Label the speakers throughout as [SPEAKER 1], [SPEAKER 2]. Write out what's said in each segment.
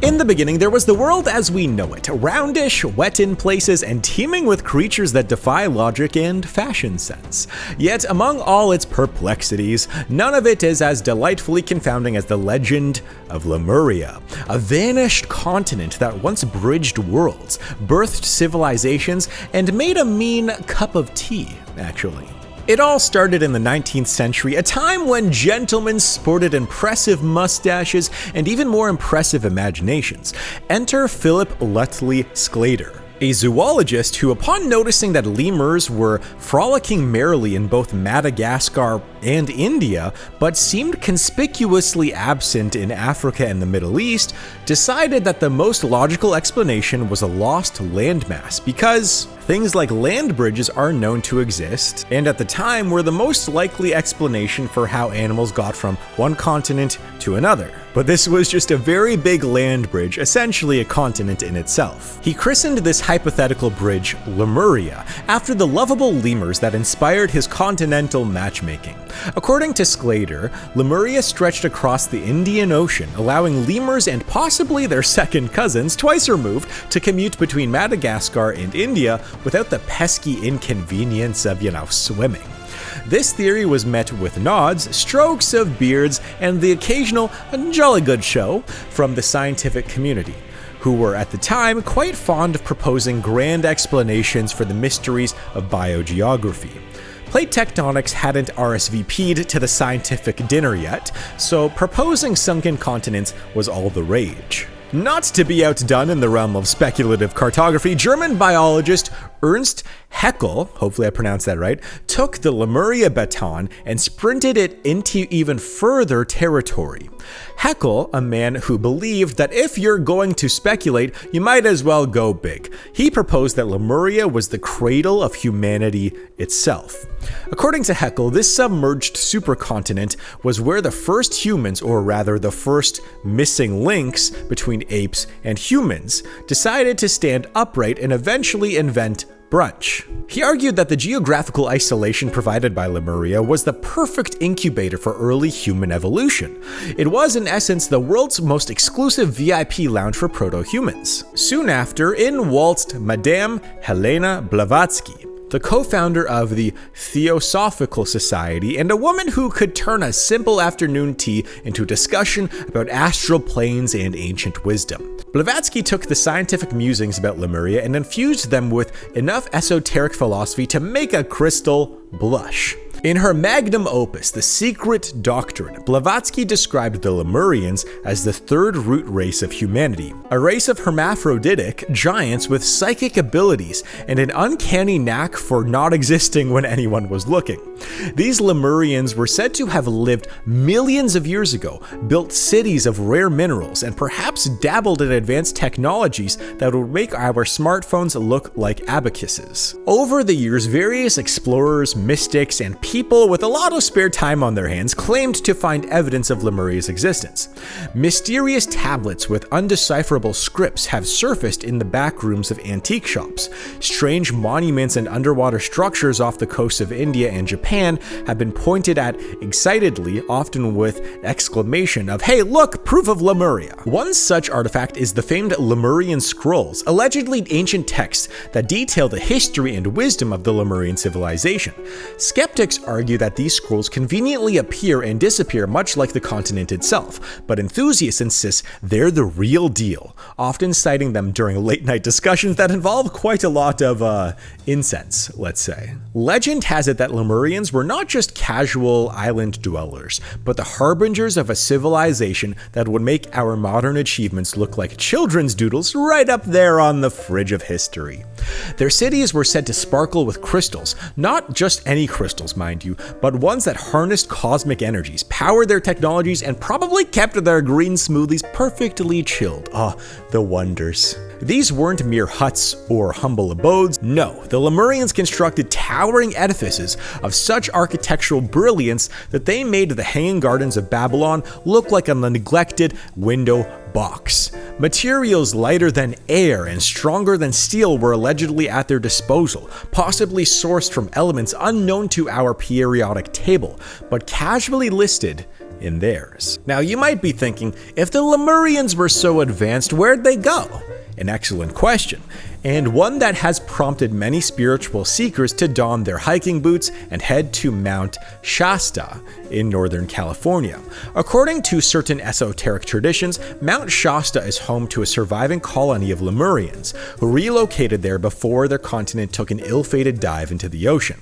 [SPEAKER 1] In the beginning, there was the world as we know it, roundish, wet in places, and teeming with creatures that defy logic and fashion sense. Yet, among all its perplexities, none of it is as delightfully confounding as the legend of Lemuria, a vanished continent that once bridged worlds, birthed civilizations, and made a mean cup of tea, actually. It all started in the 19th century, a time when gentlemen sported impressive mustaches and even more impressive imaginations. Enter Philip Lutley Sclater, a zoologist who, upon noticing that lemurs were frolicking merrily in both Madagascar and India, but seemed conspicuously absent in Africa and the Middle East, decided that the most logical explanation was a lost landmass, because things like land bridges are known to exist, and at the time were the most likely explanation for how animals got from one continent to another. But this was just a very big land bridge, essentially a continent in itself. He christened this hypothetical bridge Lemuria, after the lovable lemurs that inspired his continental matchmaking. According to Sclater, Lemuria stretched across the Indian Ocean, allowing lemurs and possibly their second cousins, twice removed, to commute between Madagascar and India without the pesky inconvenience of, swimming. This theory was met with nods, strokes of beards, and the occasional jolly good show from the scientific community, who were at the time quite fond of proposing grand explanations for the mysteries of biogeography. Plate tectonics hadn't RSVP'd to the scientific dinner yet, so proposing sunken continents was all the rage. Not to be outdone in the realm of speculative cartography, German biologist Ernst Haeckel, hopefully I pronounced that right, took the Lemuria baton and sprinted it into even further territory. Haeckel, a man who believed that if you're going to speculate, you might as well go big. He proposed that Lemuria was the cradle of humanity itself. According to Haeckel, this submerged supercontinent was where the first humans, or rather the first missing links between apes and humans, decided to stand upright and eventually invent brunch. He argued that the geographical isolation provided by Lemuria was the perfect incubator for early human evolution. It was, in essence, the world's most exclusive VIP lounge for proto-humans. Soon after, in waltzed Madame Helena Blavatsky, the co-founder of the Theosophical Society, and a woman who could turn a simple afternoon tea into a discussion about astral planes and ancient wisdom. Blavatsky took the scientific musings about Lemuria and infused them with enough esoteric philosophy to make a crystal blush. In her magnum opus, The Secret Doctrine, Blavatsky described the Lemurians as the third root race of humanity, a race of hermaphroditic giants with psychic abilities and an uncanny knack for not existing when anyone was looking. These Lemurians were said to have lived millions of years ago, built cities of rare minerals, and perhaps dabbled in advanced technologies that would make our smartphones look like abacuses. Over the years, various explorers, mystics, and people with a lot of spare time on their hands claimed to find evidence of Lemuria's existence. Mysterious tablets with undecipherable scripts have surfaced in the back rooms of antique shops. Strange monuments and underwater structures off the coasts of India and Japan have been pointed at excitedly, often with exclamation of, "Hey, look, proof of Lemuria." One such artifact is the famed Lemurian scrolls, allegedly ancient texts that detail the history and wisdom of the Lemurian civilization. Skeptics argue that these scrolls conveniently appear and disappear much like the continent itself, but enthusiasts insist they're the real deal, often citing them during late-night discussions that involve quite a lot of incense, let's say. Legend has it that Lemurians were not just casual island dwellers, but the harbingers of a civilization that would make our modern achievements look like children's doodles right up there on the fridge of history. Their cities were said to sparkle with crystals, not just any crystals, mind you, but ones that harnessed cosmic energies, powered their technologies, and probably kept their green smoothies perfectly chilled. The wonders. These weren't mere huts or humble abodes. No, the Lemurians constructed towering edifices of such architectural brilliance that they made the Hanging Gardens of Babylon look like a neglected window box. Materials lighter than air and stronger than steel were allegedly at their disposal, possibly sourced from elements unknown to our periodic table, but casually listed in theirs. Now you might be thinking, if the Lemurians were so advanced, where'd they go? An excellent question, and one that has prompted many spiritual seekers to don their hiking boots and head to Mount Shasta in Northern California. According to certain esoteric traditions, Mount Shasta is home to a surviving colony of Lemurians who relocated there before their continent took an ill-fated dive into the ocean.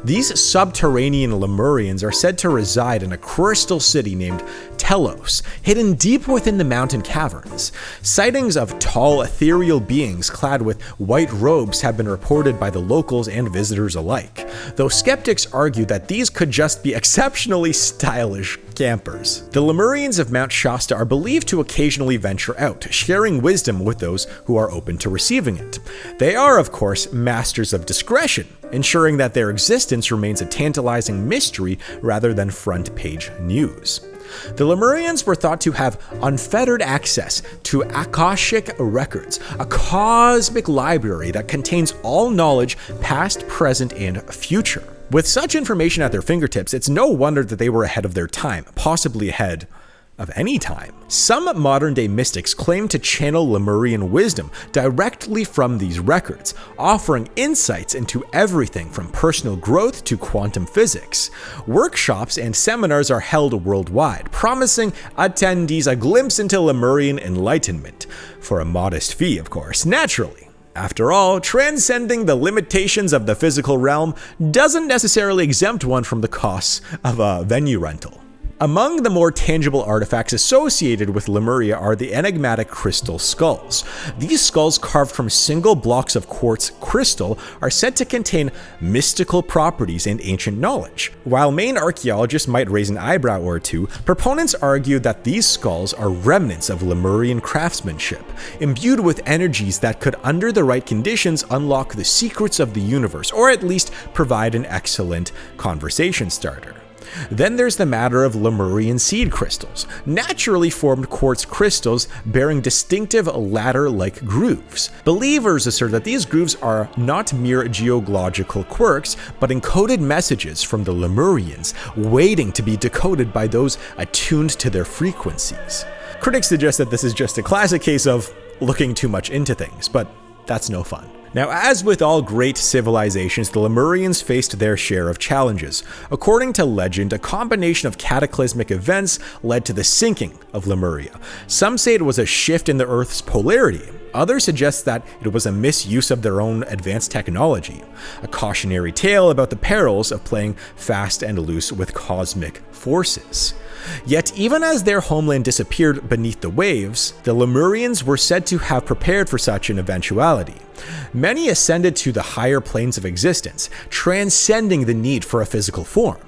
[SPEAKER 1] These subterranean Lemurians are said to reside in a crystal city named Telos, hidden deep within the mountain caverns. Sightings of tall, ethereal beings clad with white robes have been reported by the locals and visitors alike, though skeptics argue that these could just be exceptionally stylish campers. The Lemurians of Mount Shasta are believed to occasionally venture out, sharing wisdom with those who are open to receiving it. They are, of course, masters of discretion, ensuring that their existence remains a tantalizing mystery rather than front-page news. The Lemurians were thought to have unfettered access to Akashic records, a cosmic library that contains all knowledge, past, present, and future. With such information at their fingertips, it's no wonder that they were ahead of their time, possibly ahead of any time. Some modern-day mystics claim to channel Lemurian wisdom directly from these records, offering insights into everything from personal growth to quantum physics. Workshops and seminars are held worldwide, promising attendees a glimpse into Lemurian enlightenment, for a modest fee, of course, naturally. After all, transcending the limitations of the physical realm doesn't necessarily exempt one from the costs of a venue rental. Among the more tangible artifacts associated with Lemuria are the enigmatic crystal skulls. These skulls, carved from single blocks of quartz crystal, are said to contain mystical properties and ancient knowledge. While Maine archaeologists might raise an eyebrow or two, proponents argue that these skulls are remnants of Lemurian craftsmanship, imbued with energies that could, under the right conditions, unlock the secrets of the universe, or at least provide an excellent conversation starter. Then there's the matter of Lemurian seed crystals, naturally formed quartz crystals bearing distinctive ladder-like grooves. Believers assert that these grooves are not mere geological quirks, but encoded messages from the Lemurians, waiting to be decoded by those attuned to their frequencies. Critics suggest that this is just a classic case of looking too much into things, but that's no fun. Now, as with all great civilizations, the Lemurians faced their share of challenges. According to legend, a combination of cataclysmic events led to the sinking of Lemuria. Some say it was a shift in the Earth's polarity. Others suggest that it was a misuse of their own advanced technology, a cautionary tale about the perils of playing fast and loose with cosmic forces. Yet, even as their homeland disappeared beneath the waves, the Lemurians were said to have prepared for such an eventuality. Many ascended to the higher planes of existence, transcending the need for a physical form.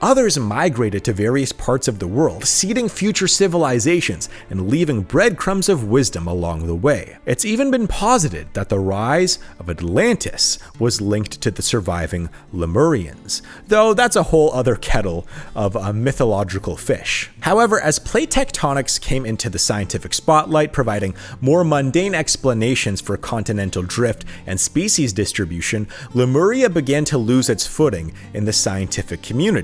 [SPEAKER 1] Others migrated to various parts of the world, seeding future civilizations and leaving breadcrumbs of wisdom along the way. It's even been posited that the rise of Atlantis was linked to the surviving Lemurians, though that's a whole other kettle of a mythological fish. However, as plate tectonics came into the scientific spotlight, providing more mundane explanations for continental drift and species distribution, Lemuria began to lose its footing in the scientific community.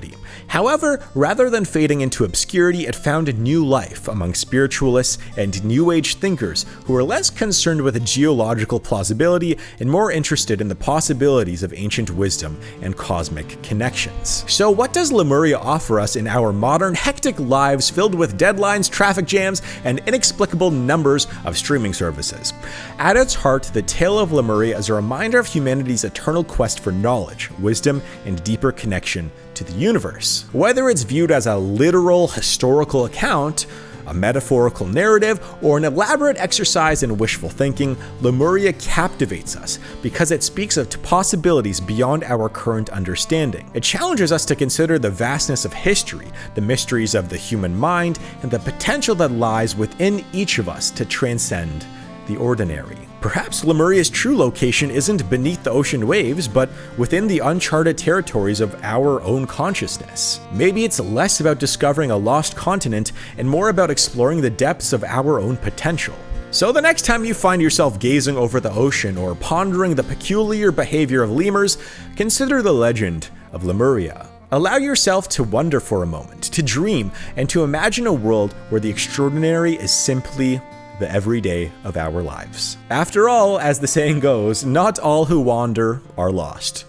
[SPEAKER 1] However, rather than fading into obscurity, it found new life among spiritualists and New Age thinkers who were less concerned with geological plausibility and more interested in the possibilities of ancient wisdom and cosmic connections. So what does Lemuria offer us in our modern, hectic lives filled with deadlines, traffic jams, and inexplicable numbers of streaming services? At its heart, the tale of Lemuria is a reminder of humanity's eternal quest for knowledge, wisdom, and deeper connection to the universe. Whether it's viewed as a literal historical account, a metaphorical narrative, or an elaborate exercise in wishful thinking, Lemuria captivates us because it speaks of possibilities beyond our current understanding. It challenges us to consider the vastness of history, the mysteries of the human mind, and the potential that lies within each of us to transcend the ordinary. Perhaps Lemuria's true location isn't beneath the ocean waves, but within the uncharted territories of our own consciousness. Maybe it's less about discovering a lost continent and more about exploring the depths of our own potential. So the next time you find yourself gazing over the ocean or pondering the peculiar behavior of lemurs, consider the legend of Lemuria, Allow yourself to wonder for a moment, to dream, and to imagine a world where the extraordinary is simply the everyday of our lives. After all, as the saying goes, not all who wander are lost.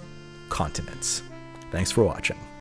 [SPEAKER 1] Continents. Thanks for watching.